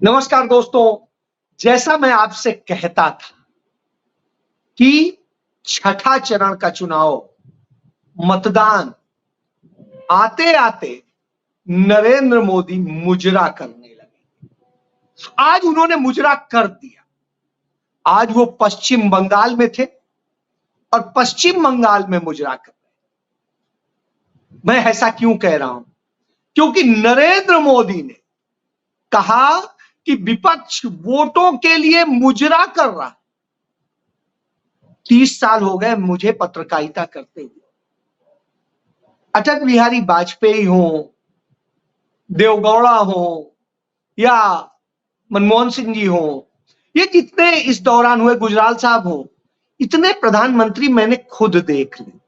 नमस्कार दोस्तों। जैसा मैं आपसे कहता था कि छठा चरण का चुनाव मतदान आते आते नरेंद्र मोदी मुजरा करने लगे। आज उन्होंने मुजरा कर दिया। आज वो पश्चिम बंगाल में थे और पश्चिम बंगाल में मुजरा कर रहे। मैं ऐसा क्यों कह रहा हूं? क्योंकि नरेंद्र मोदी ने कहा कि विपक्ष वोटों के लिए मुजरा कर रहा है। 30 साल हो गए मुझे पत्रकारिता करते हुए। अटल बिहारी वाजपेयी हो, देवगौड़ा हो या मनमोहन सिंह जी हो, ये जितने इस दौरान हुए, गुजराल साहब हो, इतने प्रधानमंत्री मैंने खुद देख लिए।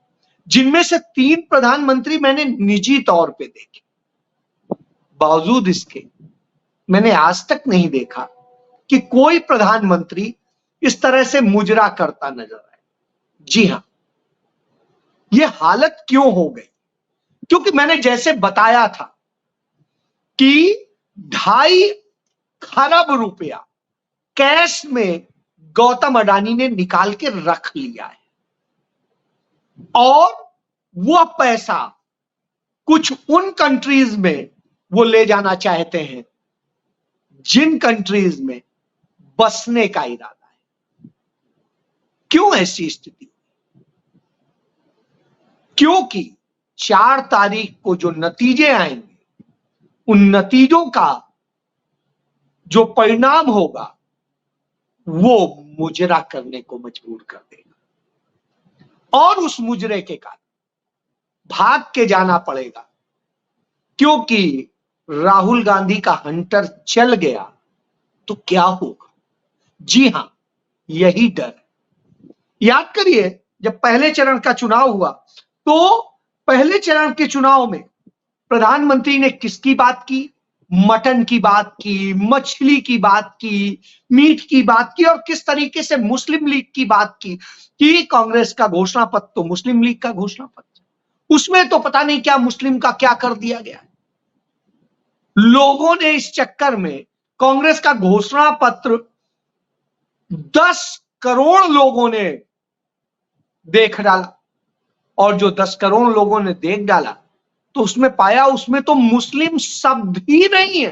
जिनमें से 3 प्रधानमंत्री मैंने निजी तौर पे देखे। बावजूद इसके मैंने आज तक नहीं देखा कि कोई प्रधानमंत्री इस तरह से मुजरा करता नजर आए। जी हां, यह हालत क्यों हो गई? क्योंकि मैंने जैसे बताया था कि 2.5 खरब रुपया कैश में गौतम अडानी ने निकाल के रख लिया है और वह पैसा कुछ उन कंट्रीज में वो ले जाना चाहते हैं जिन कंट्रीज में बसने का इरादा है। क्यों ऐसी स्थिति? क्योंकि 4 तारीख को जो नतीजे आएंगे, उन नतीजों का जो परिणाम होगा वो मुजरा करने को मजबूर कर देगा और उस मुजरे के कारण भाग के जाना पड़ेगा। क्योंकि राहुल गांधी का हंटर चल गया तो क्या होगा? जी हां, यही डर है। याद करिए, जब पहले चरण का चुनाव हुआ तो पहले चरण के चुनाव में प्रधानमंत्री ने किसकी बात की? मटन की बात की, मछली की बात की, मीट की बात की और किस तरीके से मुस्लिम लीग की बात की कि कांग्रेस का घोषणा पत्र तो मुस्लिम लीग का घोषणा पत्र, उसमें तो पता नहीं क्या मुस्लिम का क्या कर दिया गया। लोगों ने इस चक्कर में कांग्रेस का घोषणा पत्र 10 करोड़ लोगों ने देख डाला और जो 10 करोड़ लोगों ने देख डाला तो उसमें पाया उसमें तो मुस्लिम शब्द ही नहीं है।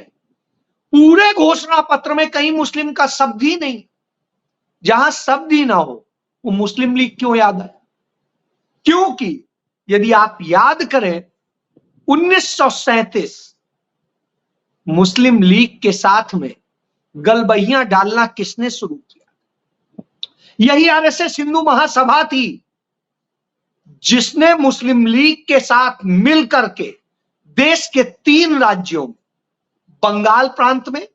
पूरे घोषणा पत्र में कहीं मुस्लिम का शब्द ही नहीं। जहां शब्द ही ना हो वो मुस्लिम लीग क्यों याद है? क्योंकि यदि आप याद करें 1937 मुस्लिम लीग के साथ में गलबहियां डालना किसने शुरू किया? यही आरएसएस हिंदू महासभा थी जिसने मुस्लिम लीग के साथ मिलकर के देश के 3 राज्यों में, बंगाल प्रांत में,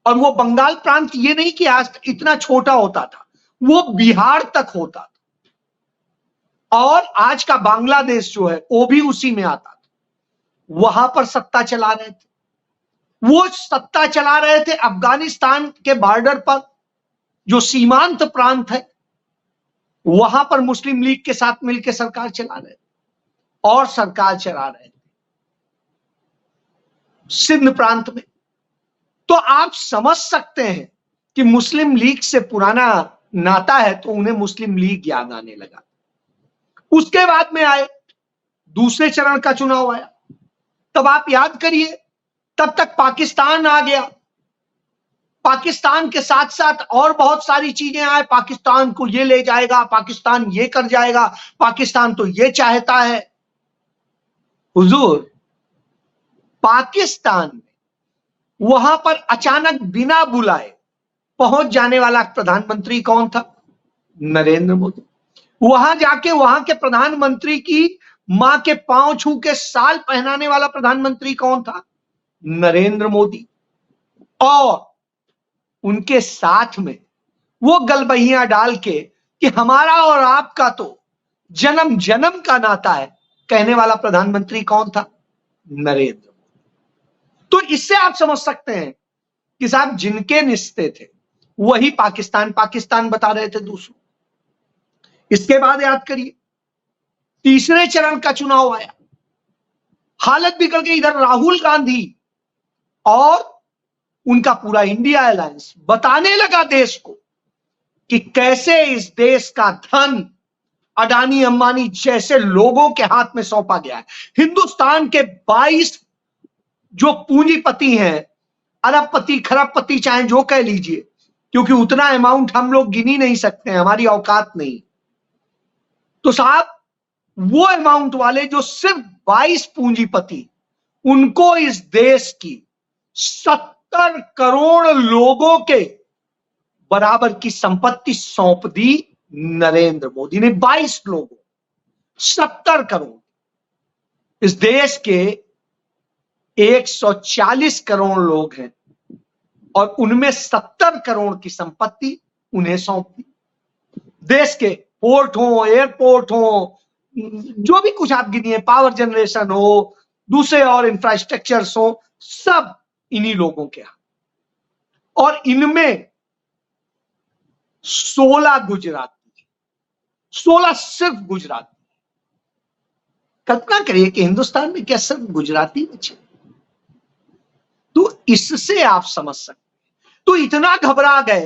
और वो बंगाल प्रांत ये नहीं कि आज इतना छोटा होता था, वो बिहार तक होता था और आज का बांग्लादेश जो है वो भी उसी में आता था। वहां पर सत्ता चला रहे थे। वो सत्ता चला रहे थे अफगानिस्तान के बॉर्डर पर, जो सीमांत प्रांत है, वहां पर मुस्लिम लीग के साथ मिलकर सरकार चला रहे थे और सरकार चला रहे थे सिंध प्रांत में। तो आप समझ सकते हैं कि मुस्लिम लीग से पुराना नाता है तो उन्हें मुस्लिम लीग याद आने लगा। उसके बाद में आए दूसरे चरण का चुनाव आया, तब आप याद करिए, तब तक पाकिस्तान आ गया। पाकिस्तान के साथ साथ और बहुत सारी चीजें आए। पाकिस्तान को ये ले जाएगा, पाकिस्तान ये कर जाएगा, पाकिस्तान तो ये चाहता है। हुजूर, पाकिस्तान में वहां पर अचानक बिना बुलाए पहुंच जाने वाला प्रधानमंत्री कौन था? नरेंद्र मोदी। वहां जाके वहां के प्रधानमंत्री की मां के पांव छू के साल पहनाने वाला प्रधानमंत्री कौन था? नरेंद्र मोदी। और उनके साथ में वो गलबहियां डाल के कि हमारा और आपका तो जन्म जन्म का नाता है, कहने वाला प्रधानमंत्री कौन था? नरेंद्र मोदी। तो इससे आप समझ सकते हैं कि साहब जिनके रिश्ते थे वही पाकिस्तान पाकिस्तान बता रहे थे दूसरों। इसके बाद याद करिए, तीसरे चरण का चुनाव आया, हालत बिगड़ गई। इधर राहुल गांधी और उनका पूरा इंडिया अलायंस बताने लगा देश को कि कैसे इस देश का धन अडानी अंबानी जैसे लोगों के हाथ में सौंपा गया है। हिंदुस्तान के 22 जो पूंजीपति हैं, अरबपति खरबपति चाहे जो कह लीजिए, क्योंकि उतना अमाउंट हम लोग गिन ही नहीं सकते हैं, हमारी औकात नहीं। तो साहब वो अमाउंट वाले जो सिर्फ 22 पूंजीपति, उनको इस देश की 70 करोड़ लोगों के बराबर की संपत्ति सौंप दी नरेंद्र मोदी ने। 22 लोगों, 70 करोड़। इस देश के 140 करोड़ लोग हैं और उनमें 70 करोड़ की संपत्ति उन्हें सौंप दी। देश के पोर्ट हो, एयरपोर्ट हो, जो भी कुछ आप गिनिए, पावर जनरेशन हो, दूसरे और इंफ्रास्ट्रक्चर्स हो, सब इन्हीं लोगों के हाथ। और इनमें 16 गुजराती, 16 सिर्फ गुजराती। कल्पना करिए कि हिंदुस्तान में क्या सिर्फ गुजराती बचे? तो इससे आप समझ सकते। तो इतना घबरा गए,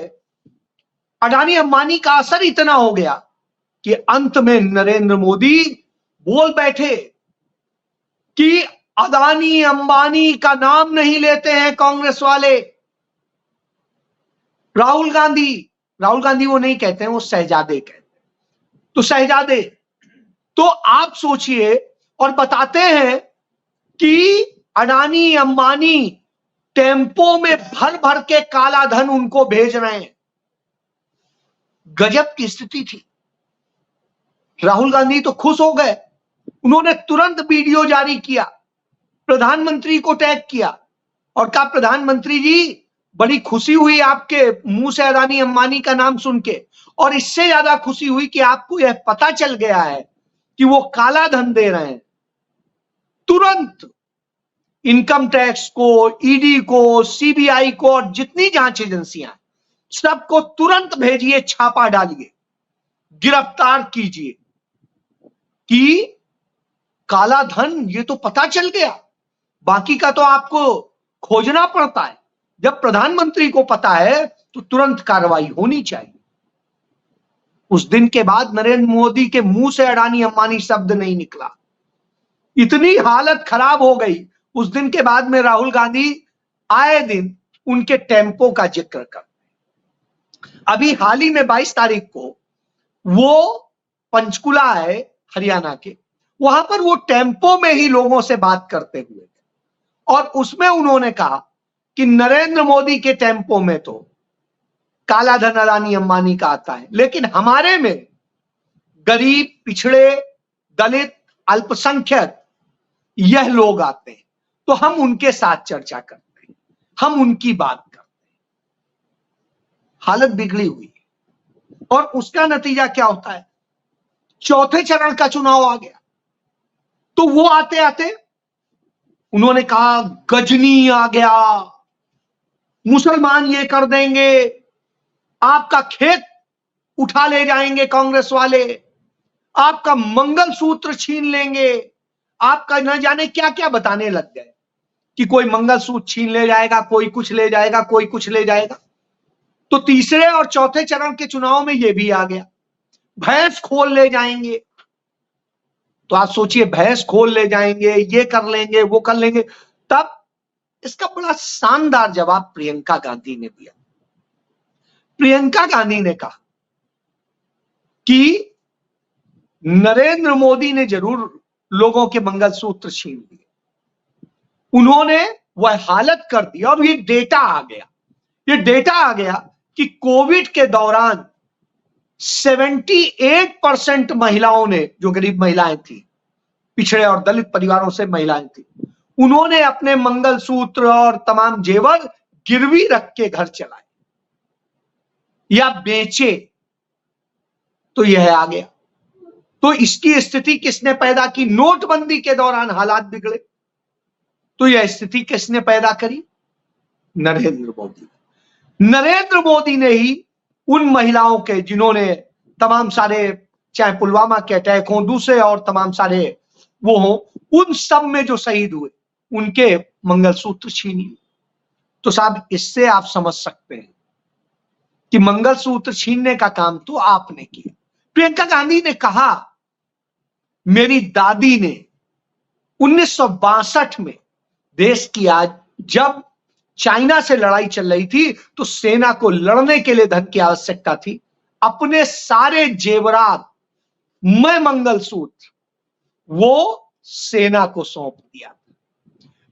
अडानी अंबानी का असर इतना हो गया कि अंत में नरेंद्र मोदी बोल बैठे कि अडानी अंबानी का नाम नहीं लेते हैं कांग्रेस वाले। राहुल गांधी वो नहीं कहते हैं, वो शहजादे कहते हैं। तो शहजादे, तो आप सोचिए, और बताते हैं कि अडानी अंबानी टेम्पो में भर भर के काला धन उनको भेज रहे हैं। गजब की स्थिति थी। राहुल गांधी तो खुश हो गए, उन्होंने तुरंत वीडियो जारी किया, प्रधानमंत्री को टैग किया और कहा, प्रधानमंत्री जी बड़ी खुशी हुई आपके मुंह से अडानी अंबानी का नाम सुन के, और इससे ज्यादा खुशी हुई कि आपको यह पता चल गया है कि वो काला धन दे रहे हैं। तुरंत इनकम टैक्स को, ईडी को, सीबीआई को और जितनी जांच एजेंसियां सबको तुरंत भेजिए, छापा डालिए, गिरफ्तार कीजिए कि काला धन ये तो पता चल गया, बाकी का तो आपको खोजना पड़ता है। जब प्रधानमंत्री को पता है तो तुरंत कार्रवाई होनी चाहिए। उस दिन के बाद नरेंद्र मोदी के मुंह से अडानी अंबानी शब्द नहीं निकला। इतनी हालत खराब हो गई। उस दिन के बाद में राहुल गांधी आए दिन उनके टेम्पो का जिक्र करते। अभी हाल ही में 22 तारीख को वो पंचकुला है हरियाणा के, वहां पर वो टेम्पो में ही लोगों से बात करते हुए थे और उसमें उन्होंने कहा कि नरेंद्र मोदी के टेम्पो में तो काला धन अडानी अंबानी का आता है, लेकिन हमारे में गरीब, पिछड़े, दलित, अल्पसंख्यक यह लोग आते हैं, तो हम उनके साथ चर्चा करते हैं, हम उनकी बात करते हैं। हालत बिगड़ी हुई और उसका नतीजा क्या होता है? चौथे चरण का चुनाव आ गया। तो वो आते आते उन्होंने कहा, गजनी आ गया, मुसलमान ये कर देंगे, आपका खेत उठा ले जाएंगे कांग्रेस वाले, आपका मंगलसूत्र छीन लेंगे, आपका न जाने क्या क्या बताने लग गए कि कोई मंगलसूत्र छीन ले जाएगा, कोई कुछ ले जाएगा, कोई कुछ ले जाएगा। तो तीसरे और चौथे चरण के चुनाव में यह भी आ गया, भैंस खोल ले जाएंगे। तो आप सोचिए, भैंस खोल ले जाएंगे, ये कर लेंगे, वो कर लेंगे। तब इसका बड़ा शानदार जवाब प्रियंका गांधी ने दिया। प्रियंका गांधी ने कहा कि नरेंद्र मोदी ने जरूर लोगों के मंगलसूत्र छीन लिए, उन्होंने वह हालत कर दी। और ये डेटा आ गया, ये डेटा आ गया कि कोविड के दौरान 78% महिलाओं ने, जो गरीब महिलाएं थी, पिछड़े और दलित परिवारों से महिलाएं थी, उन्होंने अपने मंगलसूत्र और तमाम जेवर गिरवी रख के घर चलाए या बेचे। तो यह आ गया। तो इसकी स्थिति किसने पैदा की? नोटबंदी के दौरान हालात बिगड़े, तो यह स्थिति किसने पैदा करी? नरेंद्र मोदी। नरेंद्र मोदी ने ही उन महिलाओं के, जिन्होंने तमाम सारे, चाहे पुलवामा के अटैक हो, दूसरे और तमाम सारे वो हो, उन सब में जो शहीद हुए, उनके मंगलसूत्र छीन लिए। तो साहब इससे आप समझ सकते हैं कि मंगलसूत्र छीनने का काम तो आपने किया। प्रियंका गांधी ने कहा, मेरी दादी ने 1962 में देश की आज जब चाइना से लड़ाई चल रही थी तो सेना को लड़ने के लिए धन की आवश्यकता थी, अपने सारे जेवरात मैं मंगलसूत्र वो सेना को सौंप दिया।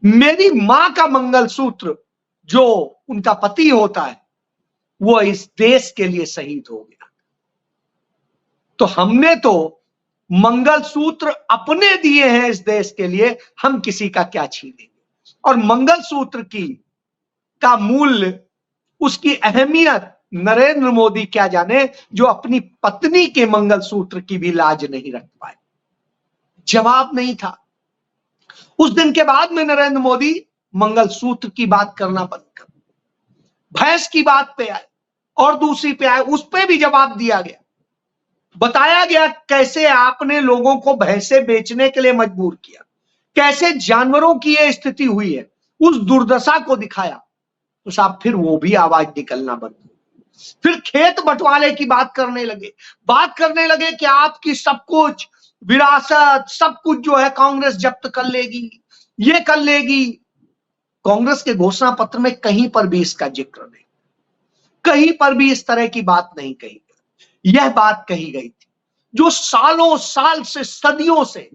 मेरी मां का मंगलसूत्र जो उनका पति होता है वो इस देश के लिए शहीद हो गया। तो हमने तो मंगलसूत्र अपने दिए हैं इस देश के लिए, हम किसी का क्या छीनेंगे। और मंगलसूत्र का मूल्य, उसकी अहमियत नरेंद्र मोदी क्या जाने, जो अपनी पत्नी के मंगलसूत्र की भी लाज नहीं रख पाए। जवाब नहीं था। उस दिन के बाद में नरेंद्र मोदी मंगलसूत्र की बात करना बंद कर, भैंस की बात पे आए और दूसरी पे आए, उस पे भी जवाब दिया गया। बताया गया कैसे आपने लोगों को भैंसे बेचने के लिए मजबूर किया, कैसे जानवरों की यह स्थिति हुई है, उस दुर्दशा को दिखाया। तो साहब फिर वो भी आवाज निकलना बंद हो। फिर खेत बंटवारे की बात करने लगे कि आपकी सब कुछ विरासत, सब कुछ जो है कांग्रेस जब्त कर लेगी, ये कर लेगी। कांग्रेस के घोषणा पत्र में कहीं पर भी इसका जिक्र नहीं, कहीं पर भी इस तरह की बात नहीं कही गई। यह बात कही गई थी जो सालों साल से, सदियों से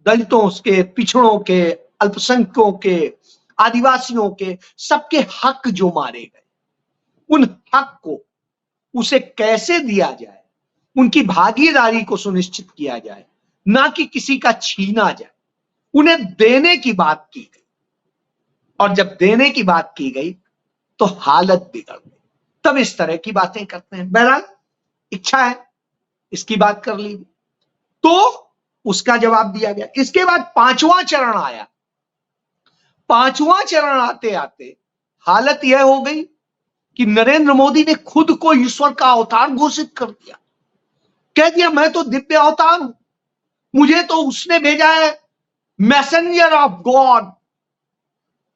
दलितों के, पिछड़ों के, अल्पसंख्यकों के, आदिवासियों के, सबके हक जो मारे गए, उन हक को उसे कैसे दिया जाए, उनकी भागीदारी को सुनिश्चित किया जाए, ना कि किसी का छीना जाए। उन्हें देने की बात की गई और जब देने की बात की गई तो हालत बिगड़ गई। तब इस तरह की बातें करते हैं। बहरहाल इच्छा है इसकी बात कर ली तो उसका जवाब दिया गया। इसके बाद पांचवा चरण आया। पांचवा चरण आते आते हालत यह हो गई कि नरेंद्र मोदी ने खुद को ईश्वर का अवतार घोषित कर दिया। कह दिया मैं तो दिव्य अवतार हूं, मुझे तो उसने भेजा है, मैसेंजर ऑफ गॉड।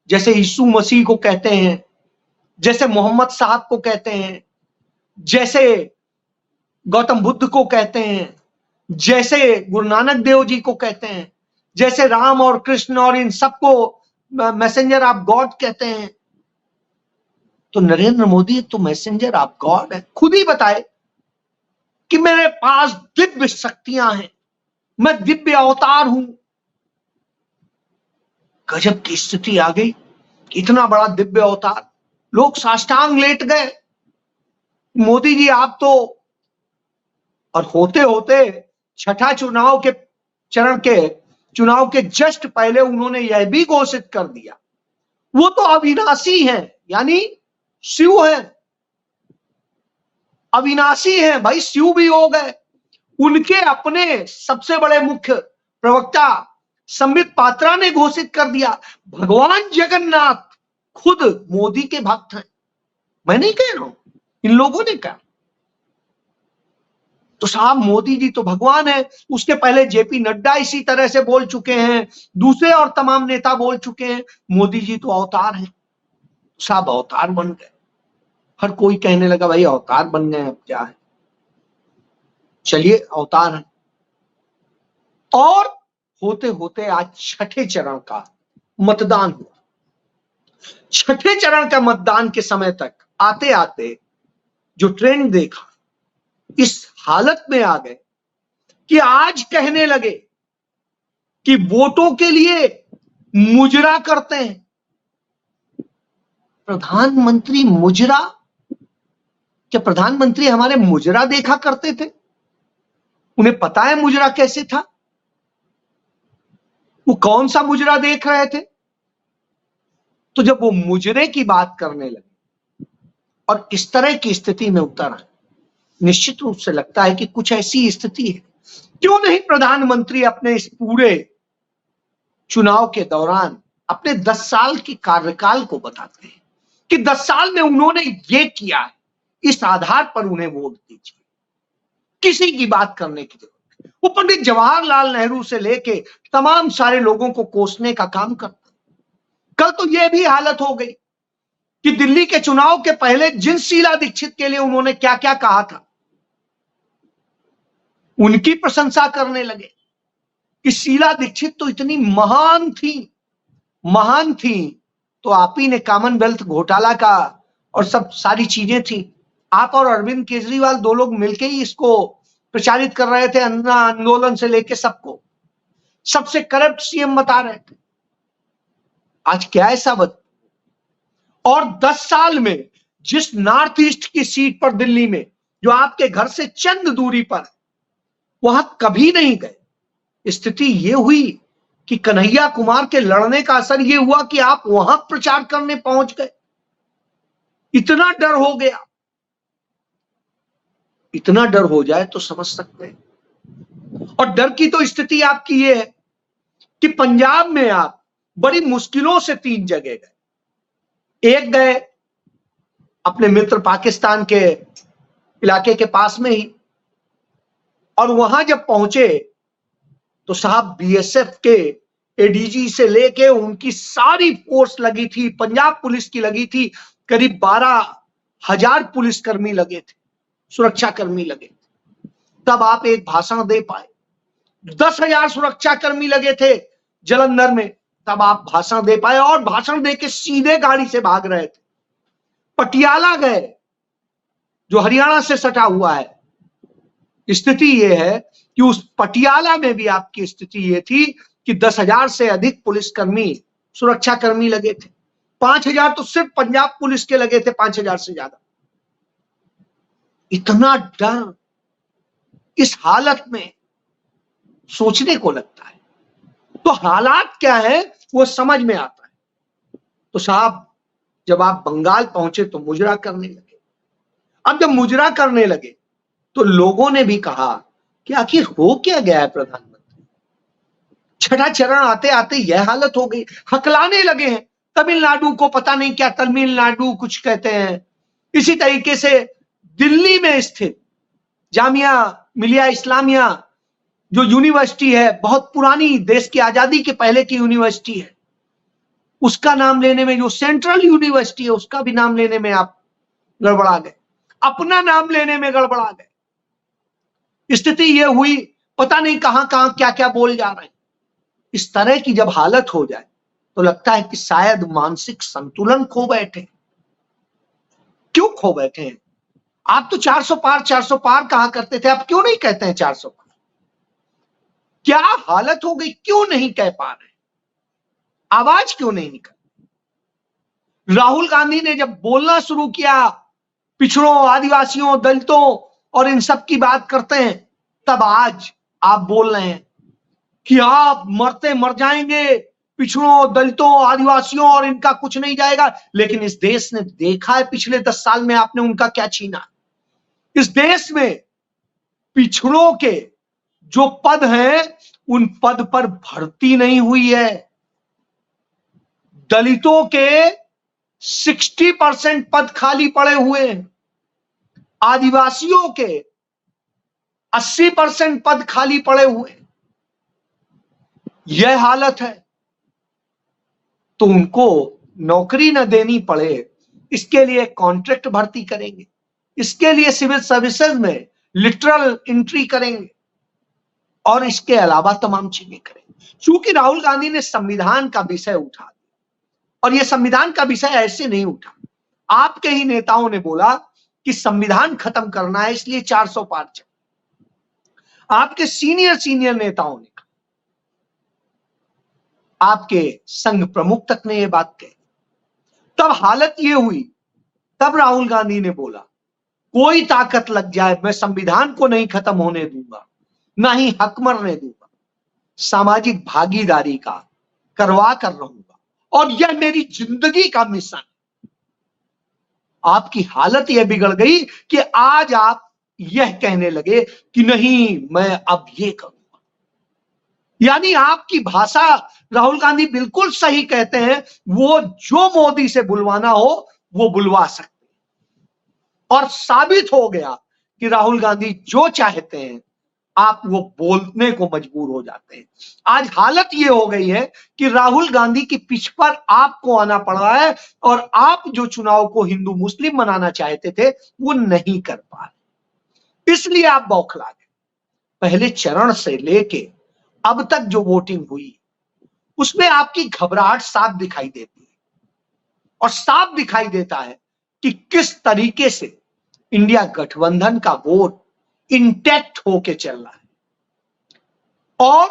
जैसे यीशु मसीह को कहते हैं, जैसे मोहम्मद साहब को कहते हैं, जैसे गौतम बुद्ध को कहते हैं, जैसे गुरु नानक देव जी को कहते हैं, जैसे राम और कृष्ण और इन सबको मैसेंजर ऑफ गॉड कहते हैं। तो नरेंद्र मोदी तो मैसेंजर ऑफ गॉड है। खुद ही बताए कि मेरे पास दिव्य शक्तियां हैं, मैं दिव्य अवतार हूं। गजब की स्थिति आ गई। इतना बड़ा दिव्य अवतार, लोग साष्टांग लेट गए। मोदी जी आप तो, और होते होते छठा चरण के चुनाव के जस्ट पहले उन्होंने यह भी घोषित कर दिया, वो तो अविनाशी हैं, यानी शिव है, अविनाशी है भाई, शिव भी हो गए। उनके अपने सबसे बड़े मुख्य प्रवक्ता संबित पात्रा ने घोषित कर दिया, भगवान जगन्नाथ खुद मोदी के भक्त हैं। मैं नहीं कह रहा हूं, इन लोगों ने कहा। तो साहब मोदी जी तो भगवान है। उसके पहले जेपी नड्डा इसी तरह से बोल चुके हैं, दूसरे और तमाम नेता बोल चुके हैं, मोदी जी तो अवतार हैं। साहब अवतार बन गए। हर कोई कहने लगा भाई अवतार बन गए, अब क्या है, चलिए अवतार है। और होते होते आज छठे चरण का मतदान हुआ। छठे चरण का मतदान के समय तक आते आते जो ट्रेंड देखा, इस हालत में आ गए कि आज कहने लगे कि वोटों के लिए मुजरा करते हैं। प्रधानमंत्री मुजरा? क्या प्रधानमंत्री हमारे मुजरा देखा करते थे? उन्हें पता है मुजरा कैसे था? वो कौन सा मुजरा देख रहे थे? तो जब वो मुजरे की बात करने लगे और इस तरह की स्थिति में उतर आए, निश्चित रूप से लगता है कि कुछ ऐसी स्थिति है। क्यों नहीं प्रधानमंत्री अपने इस पूरे चुनाव के दौरान अपने 10 साल के कार्यकाल को बताते हैं कि 10 साल में उन्होंने ये किया है, इस आधार पर उन्हें वोट दीजिए। किसी की बात करने की जरूरत नहीं। वो पंडित जवाहरलाल नेहरू से लेके तमाम सारे लोगों को कोसने का काम करता। कल तो यह भी हालत हो गई कि दिल्ली के चुनाव के पहले जिन शीला दीक्षित के लिए उन्होंने क्या क्या कहा था, उनकी प्रशंसा करने लगे कि शीला दीक्षित तो इतनी महान थी। तो आप ही ने कॉमनवेल्थ घोटाला का और सब सारी चीजें थी, आप और अरविंद केजरीवाल दो लोग मिलकर ही इसको प्रचारित कर रहे थे, अन्ना आंदोलन से लेके सबको, सबसे करप्ट सीएम बता रहे थे। आज क्या ऐसा और 10 साल में जिस नॉर्थ ईस्ट की सीट पर दिल्ली में, जो आपके घर से चंद दूरी पर है, वहां कभी नहीं गए। स्थिति यह हुई कि कन्हैया कुमार के लड़ने का असर यह हुआ कि आप वहां प्रचार करने पहुंच गए। इतना डर हो गया, इतना डर हो जाए तो समझ सकते हैं। और डर की तो स्थिति आपकी यह है कि पंजाब में आप बड़ी मुश्किलों से 3 जगह गए। एक गए अपने मित्र पाकिस्तान के इलाके के पास में ही, और वहां जब पहुंचे तो साहब बीएसएफ के एडीजी से लेके उनकी सारी फोर्स लगी थी, पंजाब पुलिस की लगी थी, करीब 12,000 पुलिसकर्मी लगे थे, सुरक्षा कर्मी लगे थे। तब आप एक भाषण दे पाए। 10,000 सुरक्षा कर्मी लगे थे जालंधर में, तब आप भाषण दे पाए, और भाषण दे के सीधे गाड़ी से भाग रहे थे। पटियाला गए जो हरियाणा से सटा हुआ है। स्थिति यह है कि उस पटियाला में भी आपकी स्थिति यह थी कि 10,000 से अधिक पुलिसकर्मी, सुरक्षा कर्मी लगे थे। 5,000 तो सिर्फ पंजाब पुलिस के लगे थे, 5,000 से ज्यादा। इतना डर इस हालत में सोचने को लगता है। तो हालात क्या है वो समझ में आता है। तो साहब जब आप बंगाल पहुंचे तो मुजरा करने लगे। अब जब मुजरा करने लगे तो लोगों ने भी कहा कि आखिर हो क्या गया है प्रधानमंत्री, छठा चरण आते आते यह हालत हो गई। हकलाने लगे हैं तमिलनाडु को, पता नहीं क्या तमिलनाडु कुछ कहते हैं। इसी तरीके से दिल्ली में स्थित जामिया मिलिया इस्लामिया जो यूनिवर्सिटी है, बहुत पुरानी, देश की आजादी के पहले की यूनिवर्सिटी है, उसका नाम लेने में, जो सेंट्रल यूनिवर्सिटी है उसका भी नाम लेने में आप गड़बड़ा गए, अपना नाम लेने में गड़बड़ा गए। स्थिति यह हुई, पता नहीं कहां कहां क्या क्या बोल जा रहे हैं। इस तरह की जब हालत हो जाए तो लगता है कि शायद मानसिक संतुलन खो बैठे। क्यों खो बैठे हैं? आप तो 400 पार कहा करते थे, आप क्यों नहीं कहते हैं 400 पार? क्या हालत हो गई, क्यों नहीं कह पा रहे? आवाज क्यों नहीं निकल? राहुल गांधी ने जब बोलना शुरू किया, पिछड़ों, आदिवासियों, दलितों और इन सब की बात करते हैं, तब आज आप बोल रहे हैं कि आप मरते मर जाएंगे, पिछड़ों, दलितों, आदिवासियों और इनका कुछ नहीं जाएगा। लेकिन इस देश ने देखा है पिछले 10 साल में आपने उनका क्या छीना। इस देश में पिछड़ों के जो पद हैं उन पद पर भर्ती नहीं हुई है। दलितों के 60% पद खाली पड़े हुए हैं, आदिवासियों के 80% पद खाली पड़े हुए। यह हालत है। तो उनको नौकरी न देनी पड़े, इसके लिए कॉन्ट्रैक्ट भर्ती करेंगे, इसके लिए सिविल सर्विसेज में लिटरल एंट्री करेंगे, और इसके अलावा तमाम चीजें करेंगे। क्योंकि राहुल गांधी ने संविधान का विषय उठा दिया, और यह संविधान का विषय ऐसे नहीं उठा। आपके ही नेताओं ने बोला कि संविधान खत्म करना है, इसलिए 400 पार चल। आपके सीनियर नेताओं ने, आपके संघ प्रमुख तक ने यह बात कही। तब हालत यह हुई, तब राहुल गांधी ने बोला कोई ताकत लग जाए मैं संविधान को नहीं खत्म होने दूंगा, ना ही हक मरने दूंगा, सामाजिक भागीदारी का करवा कर रहूंगा, और यह मेरी जिंदगी का मिशन। आपकी हालत यह बिगड़ गई कि आज आप यह कहने लगे कि नहीं मैं अब ये करूंगा। यानी आपकी भाषा, राहुल गांधी बिल्कुल सही कहते हैं, वो जो मोदी से बुलवाना हो वो बुलवा सकते हैं। और साबित हो गया कि राहुल गांधी जो चाहते हैं आप वो बोलने को मजबूर हो जाते हैं। आज हालत ये हो गई है कि राहुल गांधी की पिच पर आपको आना पड़ रहा है और आप जो चुनाव को हिंदू मुस्लिम बनाना चाहते थे वो नहीं कर पा रहे, इसलिए आप बौखला गए। पहले चरण से लेके अब तक जो वोटिंग हुई उसमें आपकी घबराहट साफ दिखाई देती है और साफ दिखाई देता है कि किस तरीके से इंडिया गठबंधन का वोट इंटैक्ट होके चल रहा है और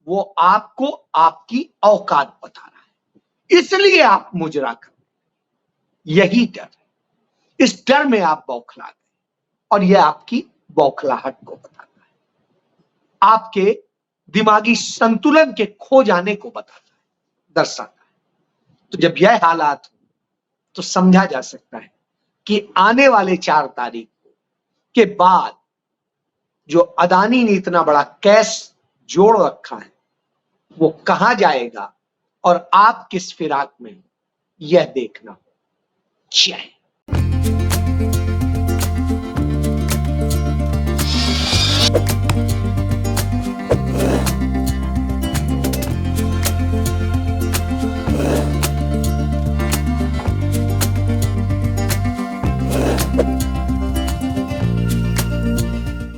वो आपको आपकी औकात बता रहा है, इसलिए आप मुजरा कर, यही डर है। इस डर में आप बौखला गए और यह आपकी बौखलाहट को बताता है, आपके दिमागी संतुलन के खो जाने को बताता है, दर्शाता है। तो जब यह हालात हो तो समझा जा सकता है कि आने वाले 4 तारीख के बाद जो अदानी ने इतना बड़ा कैश जोड़ रखा है वो कहां जाएगा और आप किस फिराक में, यह देखना। जय